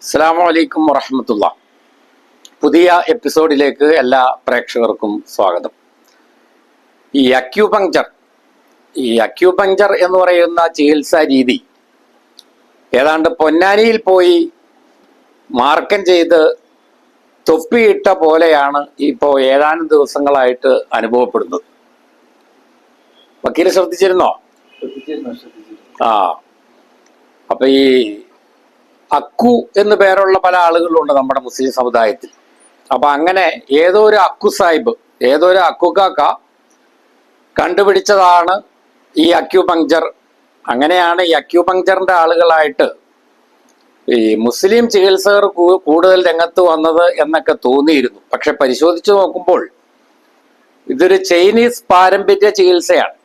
അസ്സലാമു അലൈക്കും വറഹ്മത്തുള്ളാ. പുതിയ എപ്പിസോഡിലേക്ക് എല്ലാ പ്രേക്ഷകർക്കും സ്വാഗതം. ഈ അക്യൂപങ്ചർ എന്ന് പറയുന്ന ചികിത്സാ രീതി ഏതാണ്ട് പൊന്നാനിയിൽ പോയി മാർക്കം ചെയ്ത് തൊപ്പിയിട്ട പോലെയാണ് ഇപ്പോൾ ഏതാനും ദിവസങ്ങളായിട്ട് അനുഭവപ്പെടുന്നത്. വക്കീല് ശ്രദ്ധിച്ചിരുന്നോ? ആ അപ്പൊ ഈ അക്കു എന്ന് പേരുള്ള പല ആളുകളുണ്ട് നമ്മുടെ മുസ്ലിം സമുദായത്തിൽ. അപ്പൊ അങ്ങനെ ഏതോ ഒരു അക്കു സാഹിബ്, ഏതോ ഒരു അക്കുകാക്ക കണ്ടുപിടിച്ചതാണ് ഈ അക്യൂപങ്ചർ. അങ്ങനെയാണ് ഈ അക്യൂപങ്ചറിന്റെ ആളുകളായിട്ട് ഈ മുസ്ലിം ചികിത്സകർ കൂടുതൽ രംഗത്ത് വന്നത് എന്നൊക്കെ തോന്നിയിരുന്നു. പക്ഷെ പരിശോധിച്ചു നോക്കുമ്പോൾ ഇതൊരു ചൈനീസ് പാരമ്പര്യ ചികിത്സയാണ്.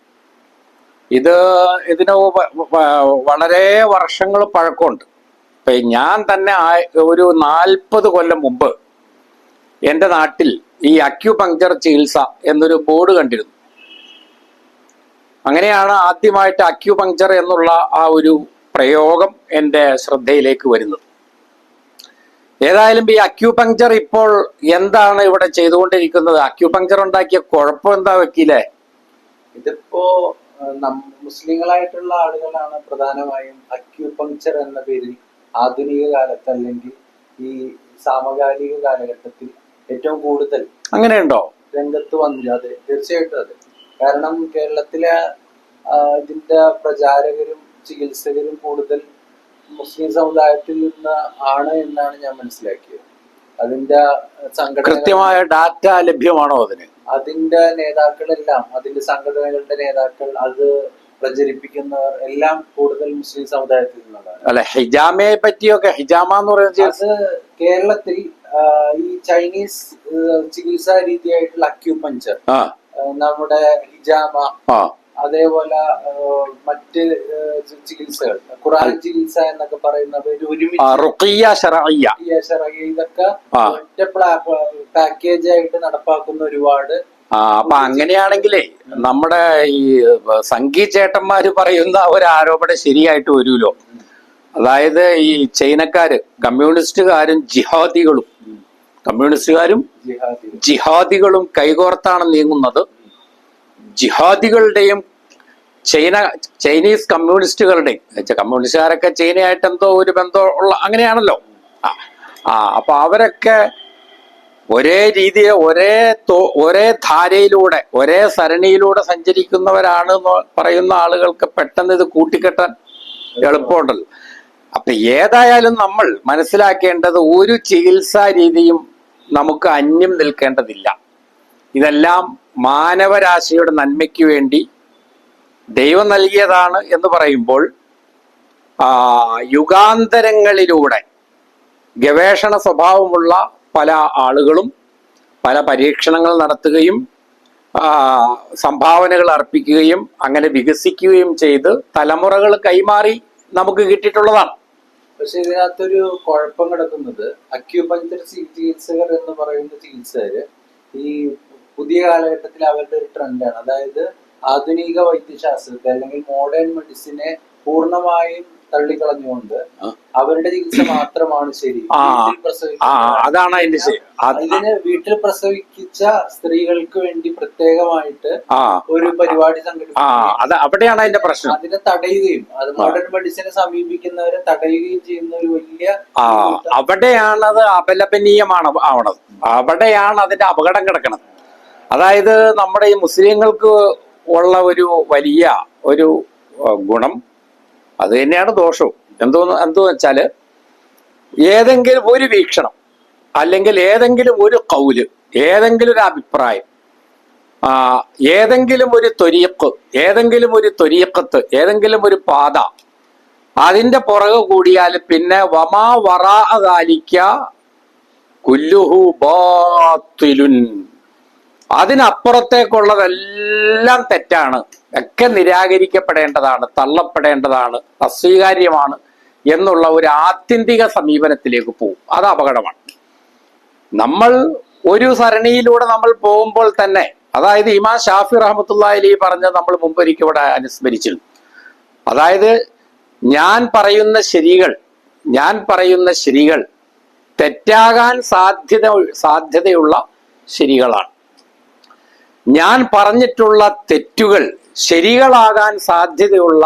ഇതിന് വളരെ വർഷങ്ങൾ പഴക്കമുണ്ട്. ഇപ്പൊ ഞാൻ തന്നെ ഒരു 40 കൊല്ലം മുമ്പ് എൻ്റെ നാട്ടിൽ ഈ അക്യൂപങ്ചർ ചികിത്സ എന്നൊരു ബോർഡ് കണ്ടിരുന്നു. അങ്ങനെയാണ് ആദ്യമായിട്ട് അക്യൂപങ്ചർ എന്നുള്ള ആ ഒരു പ്രയോഗം എൻ്റെ ശ്രദ്ധയിലേക്ക് വരുന്നത്. ഏതായാലും ഈ അക്യൂപങ്ചർ ഇപ്പോൾ എന്താണ് ഇവിടെ ചെയ്തുകൊണ്ടിരിക്കുന്നത്? അക്യൂപങ്ചർ ഉണ്ടാക്കിയ കുഴപ്പം എന്താ വക്കീലേ? ഇതിപ്പോ മുസ്ലിങ്ങളായിട്ടുള്ള ആളുകളാണ് പ്രധാനമായും അക്യൂപങ്ചർ എന്ന പേരിൽ ആധുനിക കാലത്ത് അല്ലെങ്കിൽ ഈ സമകാലിക കാലഘട്ടത്തിൽ ഏറ്റവും കൂടുതൽ അങ്ങനെയുണ്ടോ രംഗത്ത് വന്നില്ല. അതെ, തീർച്ചയായിട്ടും അതെ. കാരണം കേരളത്തിലെ ഇതിന്റെ പ്രചാരകരും ചികിത്സകരും കൂടുതൽ മുസ്ലിം സമുദായത്തിൽ നിന്ന് ആണ് എന്നാണ് ഞാൻ മനസ്സിലാക്കിയത്. അതിന്റെ കൃത്യമായ ഡാറ്റ ലഭ്യമാണോ അതിന്റെ നേതാക്കളെല്ലാം, അതിന്റെ സംഘടനകളുടെ നേതാക്കൾ, അത് പ്രചരിപ്പിക്കുന്നവർ എല്ലാം കൂടുതൽ മുസ്ലിം സമുദായത്തിൽ നിന്നുള്ളതാണ്. അല്ല, ഹിജാമയെ പറ്റിയൊക്കെ, ഹിജാമ എന്ന് പറയുന്നത് അത് കേരളത്തിൽ ഈ ചൈനീസ് ചികിത്സാ രീതിയായിട്ടുള്ള അക്യൂപങ്ചർ, നമ്മുടെ ഹിജാമ, അതേപോലെ മറ്റ് ചികിത്സകൾ, ഖുറാൻ ചികിത്സ എന്നൊക്കെ പറയുന്നത് ഇതൊക്കെ ഒറ്റ പാക്കേജ് ആയിട്ട് നടപ്പാക്കുന്ന ഒരുപാട്. അപ്പൊ അങ്ങനെയാണെങ്കിലേ നമ്മുടെ ഈ സംഘി ചേട്ടന്മാര് പറയുന്ന ഒരു ആരോപണം ശരിയായിട്ട് വരൂലോ. അതായത് ഈ ചൈനക്കാര് കമ്മ്യൂണിസ്റ്റുകാരും ജിഹാദികളും കൈകോർത്താണ് നീങ്ങുന്നത്. ജിഹാദികളുടെയും ചൈനീസ് കമ്മ്യൂണിസ്റ്റുകാരൊക്കെ ചൈനയായിട്ട് എന്തോ ഒരു ബന്ധമുള്ള അങ്ങനെയാണല്ലോ. അപ്പൊ അവരൊക്കെ ഒരേ രീതിയിൽ ഒരേ ധാരയിലൂടെ ഒരേ സരണിയിലൂടെ സഞ്ചരിക്കുന്നവരാണ് എന്ന് പറയുന്ന ആളുകൾക്ക് പെട്ടെന്ന് ഇത് കൂട്ടിക്കെട്ടാൻ എളുപ്പമുണ്ടല്ലോ. അപ്പൊ ഏതായാലും നമ്മൾ മനസ്സിലാക്കേണ്ടത് ഒരു ചികിത്സാ രീതിയും നമുക്ക് അന്യം നിൽക്കേണ്ടതില്ല. ഇതെല്ലാം മാനവരാശിയുടെ നന്മയ്ക്ക് വേണ്ടി ദൈവം നൽകിയതാണ് എന്ന് പറയുമ്പോൾ യുഗാന്തരങ്ങളിലൂടെ ഗവേഷണ സ്വഭാവമുള്ള പല ആളുകളും പല പരീക്ഷണങ്ങൾ നടത്തുകയും സംഭാവനകൾ അർപ്പിക്കുകയും അങ്ങനെ വികസിക്കുകയും ചെയ്ത് തലമുറകൾ കൈമാറി നമുക്ക് കിട്ടിയിട്ടുള്ളതാണ്. പക്ഷെ ഇതിനകത്തൊരു കുഴപ്പം കിടക്കുന്നത്, അക്യൂപങ്ചർ ചികിത്സകർ എന്ന് പറയുന്ന ചികിത്സകര് ഈ പുതിയ കാലഘട്ടത്തിൽ അവരുടെ ഒരു ട്രെൻഡാണ്. അതായത് ആധുനിക വൈദ്യശാസ്ത്രത്തെ അല്ലെങ്കിൽ മോഡേൺ മെഡിസിനെ പൂർണ്ണമായും തള്ളിക്കളഞ്ഞുകൊണ്ട് അവരുടെ ചികിത്സ മാത്രമാണ് ശരി. അതാണ് ഇതിന് വീട്ടിൽ പ്രസവിച്ച സ്ത്രീകൾക്ക് വേണ്ടി പ്രത്യേകമായിട്ട് ഒരു പരിപാടി സംഘടിപ്പിക്കും. അവിടെയാണ് അതിന്റെ പ്രശ്നം. അതിനെ തടയുകയും അത് മോഡേൺ മെഡിസിനെ സമീപിക്കുന്നവരെ തടയുകയും ചെയ്യുന്ന ഒരു വലിയ അവിടെയാണ് അത് അപലപനീയമാണ് ആവണത്. അവിടെയാണ് അതിന്റെ അപകടം കിടക്കുന്നത്. അതായത് നമ്മുടെ ഈ മുസ്ലിങ്ങൾക്ക് ഉള്ള ഒരു വലിയ ഒരു ഗുണം അത് തന്നെയാണ് ദോഷവും. എന്തോ വെച്ചാല് ഏതെങ്കിലും ഒരു വീക്ഷണം അല്ലെങ്കിൽ ഏതെങ്കിലും ഒരു കൗല്, ഏതെങ്കിലും ഒരു അഭിപ്രായം, ഏതെങ്കിലും ഒരു ത്വരീഖത്ത്, ഏതെങ്കിലും ഒരു പാത, അതിന്റെ പുറകെ കൂടിയാൽ പിന്നെ വമാ വറാഅ ദാലിക കുല്ലുഹു ബാത്തിലുൻ, അതിനപ്പുറത്തേക്കുള്ളതെല്ലാം തെറ്റാണ്, ഒക്കെ നിരാകരിക്കപ്പെടേണ്ടതാണ്, തള്ളപ്പെടേണ്ടതാണ്, അസ്വീകാര്യമാണ് എന്നുള്ള ഒരു ആത്യന്തിക സമീപനത്തിലേക്ക് പോകും. അത് അപകടമാണ്. നമ്മൾ ഒരു സരണിയിലൂടെ നമ്മൾ പോകുമ്പോൾ തന്നെ, അതായത് ഇമാം ഷാഫി റഹ്മത്തുള്ളാഹി അലൈഹി പറഞ്ഞത് നമ്മൾ മുമ്പൊരിക്കൽ ഇവിടെ അനുസ്മരിച്ചിരുന്നു. അതായത് ഞാൻ പറയുന്ന ശരികൾ തെറ്റാകാൻ സാധ്യതയുള്ള ശരികളാണ്. ഞാൻ പറഞ്ഞിട്ടുള്ള തെറ്റുകൾ ശരികളാകാൻ സാധ്യതയുള്ള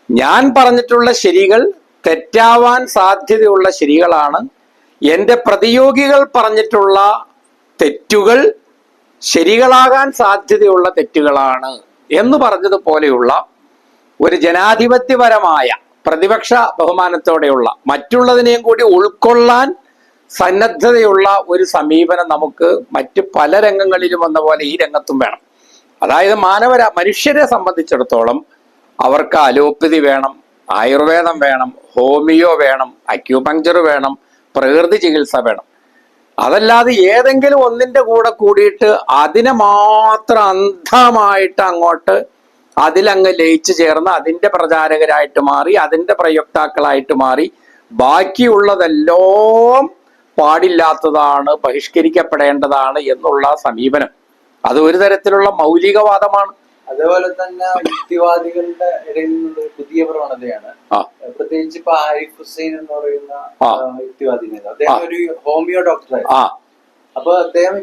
ഞാൻ പറഞ്ഞിട്ടുള്ള ശരികൾ തെറ്റാവാൻ സാധ്യതയുള്ള ശരികളാണ്. എൻ്റെ പ്രതിയോഗികൾ പറഞ്ഞിട്ടുള്ള തെറ്റുകൾ ശരികളാകാൻ സാധ്യതയുള്ള തെറ്റുകളാണ് എന്ന് പറഞ്ഞതുപോലെയുള്ള ഒരു ജനാധിപത്യപരമായ പ്രതിപക്ഷ ബഹുമാനത്തോടെയുള്ള മറ്റുള്ളതിനെയും കൂടി ഉൾക്കൊള്ളാൻ സന്നദ്ധതയുള്ള ഒരു സമീപനം നമുക്ക് മറ്റ് പല രംഗങ്ങളിലും വന്ന പോലെ ഈ രംഗത്തും വേണം. അതായത് മനുഷ്യരെ സംബന്ധിച്ചിടത്തോളം അവർക്ക് അലോപ്പതി വേണം, ആയുർവേദം വേണം, ഹോമിയോ വേണം, അക്യൂപങ്ചർ വേണം, പ്രകൃതി ചികിത്സ വേണം. അതല്ലാതെ ഏതെങ്കിലും ഒന്നിന്റെ കൂടെ കൂടിയിട്ട് അതിനെ മാത്രം അന്ധമായിട്ട് അങ്ങോട്ട് അതിലങ്ങ് ലയിച്ചു ചേർന്ന് അതിന്റെ പ്രചാരകരായിട്ട് മാറി, അതിന്റെ പ്രയോക്താക്കളായിട്ട് മാറി, ബാക്കിയുള്ളതെല്ലാം പാടില്ലാത്തതാണ്, ബഹിഷ്കരിക്കപ്പെടേണ്ടതാണ് എന്നുള്ള സമീപനം അത് ഒരു തരത്തിലുള്ള മൗലികവാദമാണ്. അതേപോലെ തന്നെ യുക്തിവാദികളുടെ ഇടയിൽ നിന്നുള്ള ഒരു പുതിയ പ്രവണതയാണ്. പ്രത്യേകിച്ച് ഇപ്പൊ ആരിഫ് ഹുസൈൻ എന്ന് പറയുന്ന യുക്തിവാദി നേതാവ്, അദ്ദേഹം ഒരു ഹോമിയോ ഡോക്ടറായിരുന്നു. അപ്പൊ അദ്ദേഹം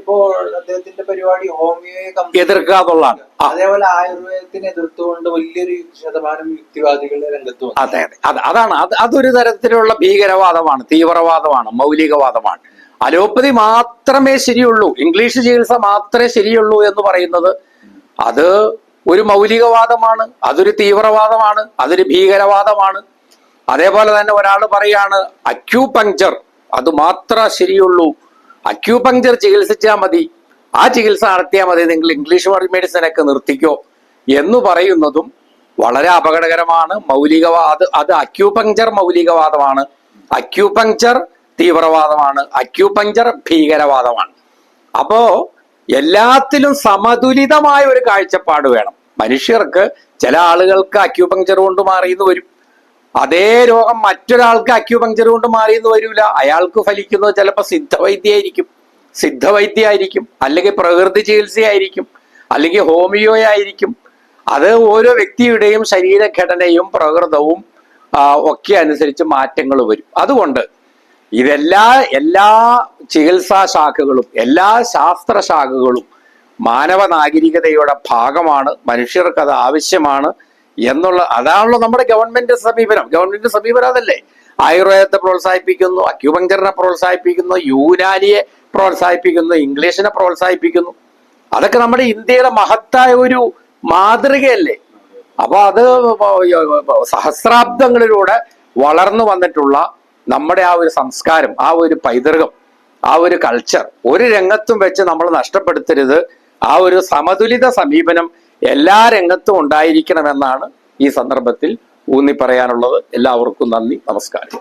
അദ്ദേഹത്തിന്റെ പരിപാടി ഹോമിയോയെ എതിർക്കുക എന്നുള്ളതാണ്. അതേപോലെ ആയുർവേദത്തിനെ എതിർത്തുകൊണ്ട് വലിയൊരു ശതമാനം യുക്തിവാദികളുടെ രംഗത്ത് വന്നു. അതെ അതാണ് അതൊരു തരത്തിലുള്ള ഭീകരവാദമാണ്, തീവ്രവാദമാണ്, മൗലികവാദമാണ്. അലോപ്പതി മാത്രമേ ശരിയുള്ളൂ, ഇംഗ്ലീഷ് ചികിത്സ മാത്രമേ ശരിയുള്ളൂ എന്ന് പറയുന്നത് അത് ഒരു മൗലികവാദമാണ്, അതൊരു തീവ്രവാദമാണ്, അതൊരു ഭീകരവാദമാണ്. അതേപോലെ തന്നെ ഒരാൾ പറയാണ് അക്യൂപങ്ചർ അത് മാത്രമേ ശരിയുള്ളൂ, അക്യൂപങ്ചർ ചികിത്സിച്ചാൽ മതി, ആ ചികിത്സ നടത്തിയാൽ മതി, നിങ്ങൾ ഇംഗ്ലീഷ് മെഡിസിനൊക്കെ നിർത്തിക്കോ എന്ന് പറയുന്നതും വളരെ അപകടകരമാണ്. അത് അക്യൂപങ്ചർ മൗലികവാദമാണ്, അക്യൂപങ്ചർ തീവ്രവാദമാണ്, അക്യൂപങ്ചർ ഭീകരവാദമാണ്. അപ്പോ എല്ലാത്തിലും സമതുലിതമായ ഒരു കാഴ്ചപ്പാട് വേണം. മനുഷ്യർക്ക് ചില ആളുകൾക്ക് അക്യൂപങ്ചർ കൊണ്ട് മാറിയെന്ന് വരും, അതേ രോഗം മറ്റൊരാൾക്ക് അക്യൂപങ്ചർ കൊണ്ട് മാറിയെന്ന് വരില്ല. അയാൾക്ക് ഫലിക്കുന്നത് ചിലപ്പോൾ സിദ്ധവൈദ്യമായിരിക്കും, അല്ലെങ്കിൽ പ്രകൃതി ചികിത്സയായിരിക്കും, അല്ലെങ്കിൽ ഹോമിയോ ആയിരിക്കും. അത് ഓരോ വ്യക്തിയുടെയും ശരീരഘടനയും പ്രകൃതവും ഒക്കെ അനുസരിച്ച് മാറ്റങ്ങൾ വരും. അതുകൊണ്ട് എല്ലാ ചികിത്സാ ശാഖകളും എല്ലാ ശാസ്ത്രശാഖകളും മാനവ നാഗരികതയുടെ ഭാഗമാണ്, മനുഷ്യർക്ക് അത് ആവശ്യമാണ് അതാണല്ലോ നമ്മുടെ ഗവൺമെന്റ് സമീപനം അതല്ലേ. ആയുർവേദത്തെ പ്രോത്സാഹിപ്പിക്കുന്നു, അക്യൂപങ്ചറിനെ പ്രോത്സാഹിപ്പിക്കുന്നു, യൂനാനിയെ പ്രോത്സാഹിപ്പിക്കുന്നു, ഇംഗ്ലീഷിനെ പ്രോത്സാഹിപ്പിക്കുന്നു. അതൊക്കെ നമ്മുടെ ഇന്ത്യയുടെ മഹത്തായ ഒരു മാതൃകയല്ലേ. അപ്പൊ അത് സഹസ്രാബ്ദങ്ങളിലൂടെ വളർന്നു വന്നിട്ടുള്ള നമ്മുടെ ആ ഒരു സംസ്കാരം, ആ ഒരു പൈതൃകം, ആ ഒരു കൾച്ചർ ഒരു രംഗത്തും വെച്ച് നമ്മൾ നഷ്ടപ്പെടുത്തരുത്. ആ ഒരു സമതുലിത സമീപനം എല്ലാ രംഗത്തും ഉണ്ടായിരിക്കണമെന്നാണ് ഈ സന്ദർഭത്തിൽ ഊന്നി പറയാനുള്ളത്. എല്ലാവർക്കും നന്ദി, നമസ്കാരം.